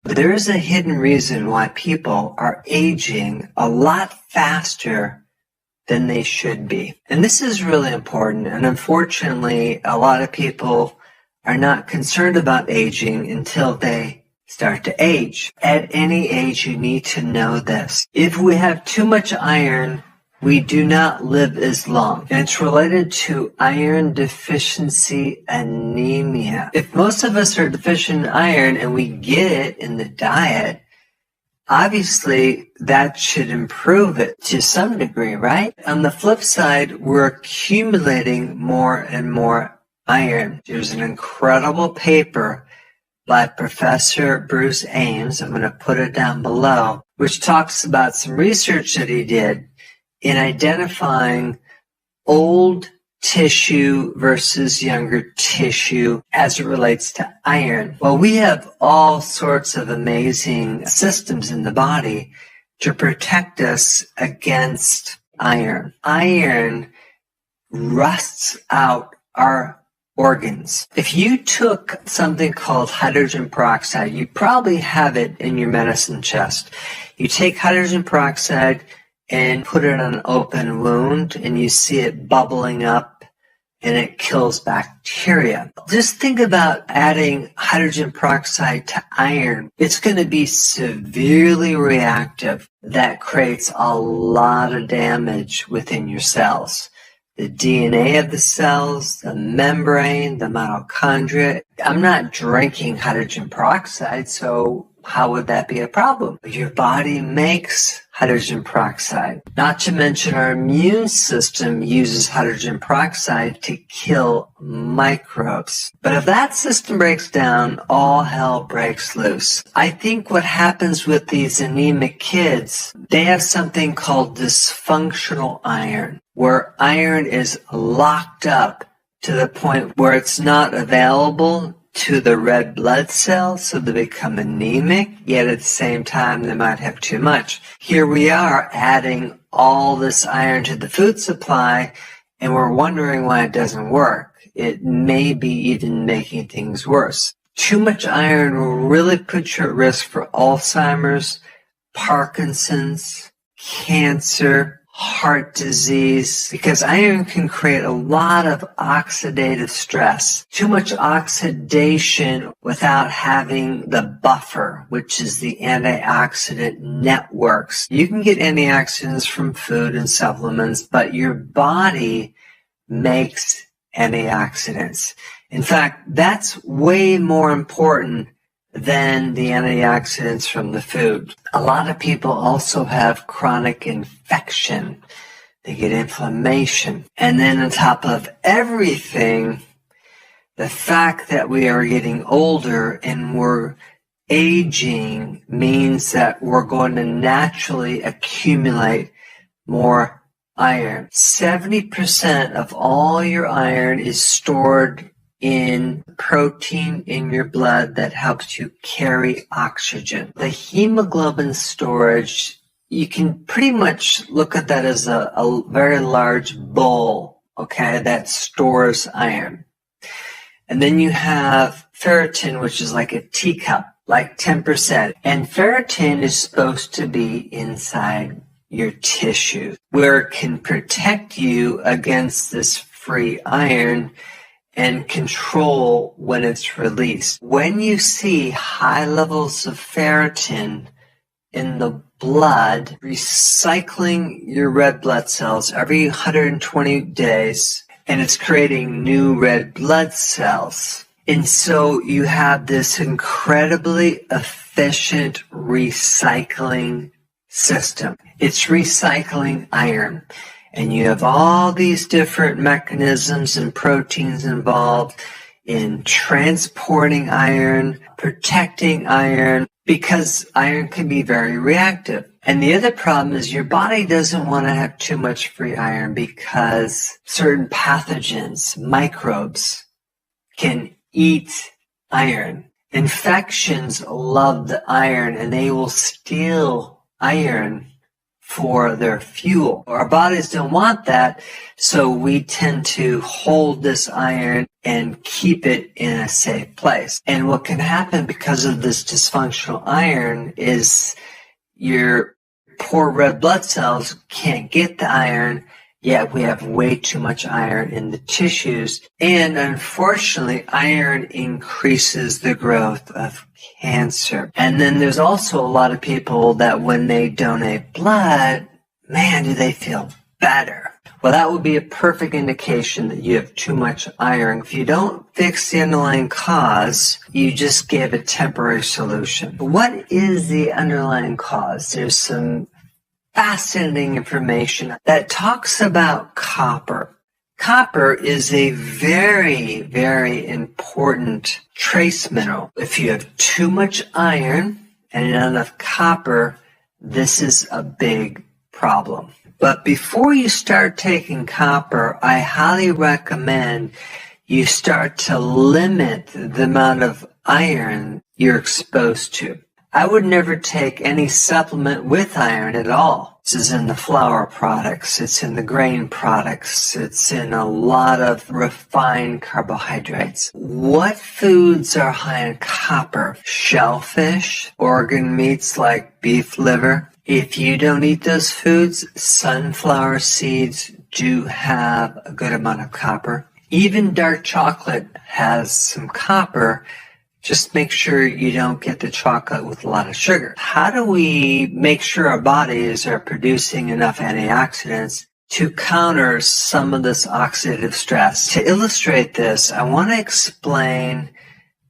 There is a hidden reason why people are aging a lot faster than they should be. And this is really important. And unfortunately, a lot of people are not concerned about aging until they start to age. At any age, you need to know this. If we have too much iron, we do not live as long. And it's related to iron deficiency anemia. If most of us are deficient in iron and we get it in the diet, obviously, that should improve it to some degree, right? On the flip side, we're accumulating more and more iron. There's an incredible paper by Professor Bruce Ames, I'm going to put it down below, which talks about some research that he did in identifying old tissue versus younger tissue as it relates to iron. Well, we have all sorts of amazing systems in the body to protect us against iron. Iron rusts out our organs. If you took something called hydrogen peroxide, you probably have it in your medicine chest. You take hydrogen peroxide and put it on an open wound and you see it bubbling up and it kills bacteria. Just think about adding hydrogen peroxide to iron. It's going to be severely reactive. That creates a lot of damage within your cells. The DNA of the cells, the membrane, the mitochondria. I'm not drinking hydrogen peroxide, so how would that be a problem? Your body makes hydrogen peroxide. Not to mention our immune system uses hydrogen peroxide to kill microbes. But if that system breaks down, all hell breaks loose. I think what happens with these anemic kids, they have something called dysfunctional iron, where iron is locked up to the point where it's not available to the red blood cells, so they become anemic, yet at the same time they might have too much. Here we are adding all this iron to the food supply, and we're wondering why it doesn't work. It may be even making things worse. Too much iron will really put you at risk for Alzheimer's, Parkinson's, cancer, heart disease, because iron can create a lot of oxidative stress. Too much oxidation without having the buffer, which is the antioxidant networks. You can get antioxidants from food and supplements, but your body makes antioxidants. In fact, that's way more important than the antioxidants from the food. A lot of people also have chronic infection. They get inflammation. And then on top of everything, the fact that we are getting older and we're aging means that we're going to naturally accumulate more iron. 70% of all your iron is stored in protein in your blood that helps you carry oxygen. The hemoglobin storage, you can pretty much look at that as a very large bowl, okay, that stores iron. And then you have ferritin, which is like a teacup, like 10%. And ferritin is supposed to be inside your tissue, where it can protect you against this free iron and control when it's released. When you see high levels of ferritin in the blood, recycling your red blood cells every 120 days, and it's creating new red blood cells. And so you have this incredibly efficient recycling system. It's recycling iron. And you have all these different mechanisms and proteins involved in transporting iron, protecting iron, because iron can be very reactive. And the other problem is your body doesn't want to have too much free iron because certain pathogens, microbes, can eat iron. Infections love the iron and they will steal iron for their fuel. Our bodies don't want that, so we tend to hold this iron and keep it in a safe place. And what can happen because of this dysfunctional iron is your poor red blood cells can't get the iron, yet we have way too much iron in the tissues. And unfortunately, iron increases the growth of cancer. And then there's also a lot of people that when they donate blood, man, do they feel better. Well, that would be a perfect indication that you have too much iron. If you don't fix the underlying cause, you just gave a temporary solution. What is the underlying cause? There's some fascinating information that talks about copper. Copper is a very, very important trace mineral. If you have too much iron and not enough copper, this is a big problem. But before you start taking copper, I highly recommend you start to limit the amount of iron you're exposed to. I would never take any supplement with iron at all. This is in the flour products, it's in the grain products, it's in a lot of refined carbohydrates. What foods are high in copper? Shellfish, organ meats like beef liver. If you don't eat those foods, sunflower seeds do have a good amount of copper. Even dark chocolate has some copper. Just make sure you don't get the chocolate with a lot of sugar. How do we make sure our bodies are producing enough antioxidants to counter some of this oxidative stress? To illustrate this, I want to explain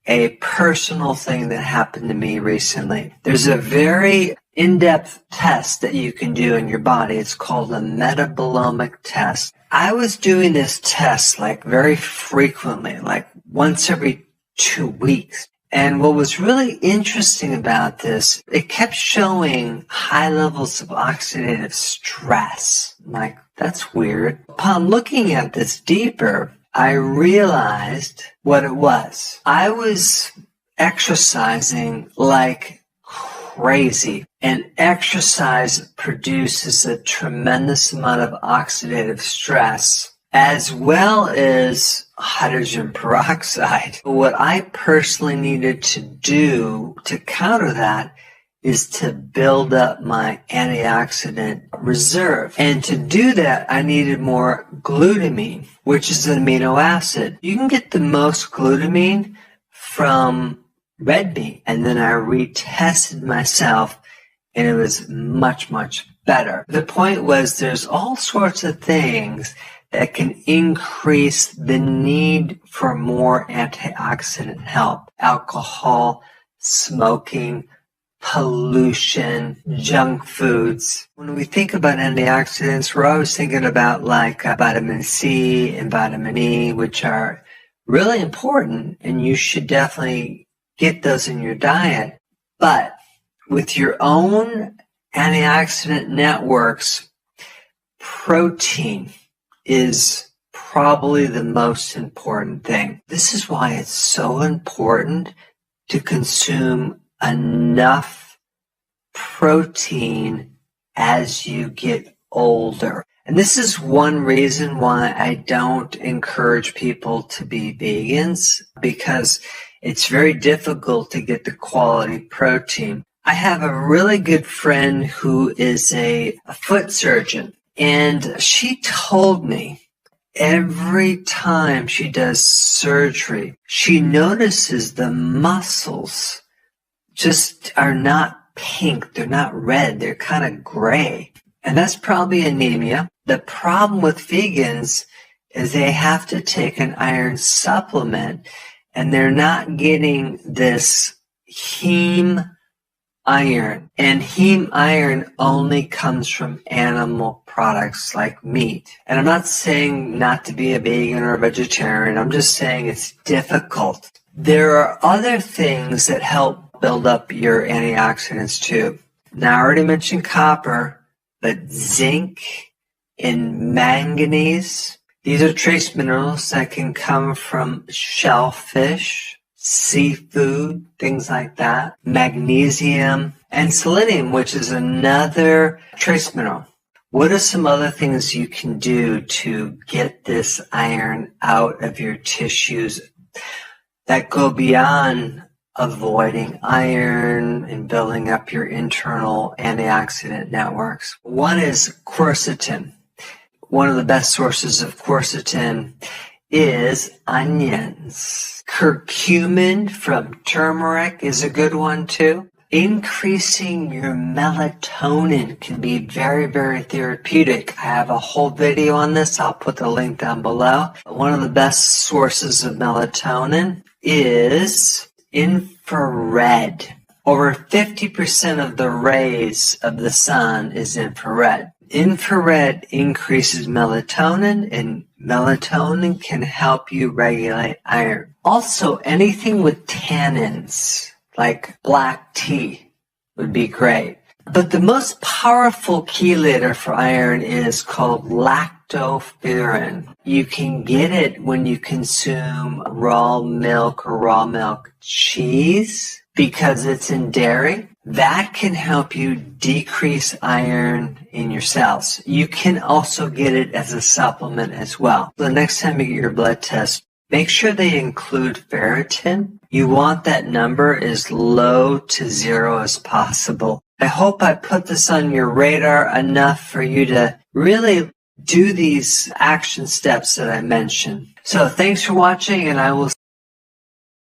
a personal thing that happened to me recently. There's a very in-depth test that you can do in your body. It's called a metabolomic test. I was doing this test very frequently, like once every 2 weeks. And what was really interesting about this, it kept showing high levels of oxidative stress. I'm like, that's weird. Upon looking at this deeper, I realized what it was. I was exercising like crazy, and exercise produces a tremendous amount of oxidative stress as well as hydrogen peroxide. What I personally needed to do to counter that is to build up my antioxidant reserve. And to do that, I needed more glutamine, which is an amino acid. You can get the most glutamine from red meat. And then I retested myself, and it was much, much better. The point was there's all sorts of things that can increase the need for more antioxidant help. Alcohol, smoking, pollution, junk foods. When we think about antioxidants, we're always thinking about vitamin C and vitamin E, which are really important, and you should definitely get those in your diet. But with your own antioxidant networks, protein is probably the most important thing. This is why it's so important to consume enough protein as you get older. And this is one reason why I don't encourage people to be vegans, because it's very difficult to get the quality protein. I have a really good friend who is a foot surgeon, and she told me every time she does surgery, she notices the muscles just are not pink, they're not red, they're kind of gray. And that's probably anemia. The problem with vegans is they have to take an iron supplement, and they're not getting this heme iron. And heme iron only comes from animal products like meat. And I'm not saying not to be a vegan or a vegetarian. I'm just saying it's difficult. There are other things that help build up your antioxidants too. Now, I already mentioned copper, but zinc and manganese, these are trace minerals that can come from shellfish, seafood, things like that. Magnesium and selenium, which is another trace mineral. What are some other things you can do to get this iron out of your tissues that go beyond avoiding iron and building up your internal antioxidant networks? One is quercetin. One of the best sources of quercetin is onions. Curcumin from turmeric is a good one too. Increasing your melatonin can be very, very therapeutic. I have a whole video on this. I'll put the link down below. One of the best sources of melatonin is infrared. Over 50% of the rays of the sun is infrared. Infrared increases melatonin, and melatonin can help you regulate iron. Also, anything with tannins, like black tea, would be great. But the most powerful chelator for iron is called lactoferrin. You can get it when you consume raw milk or raw milk cheese because it's in dairy. That can help you decrease iron in your cells. You can also get it as a supplement as well. The next time you get your blood test, make sure they include ferritin. You want that number as low to 0 as possible. I hope I put this on your radar enough for you to really do these action steps that I mentioned. So thanks for watching, and I will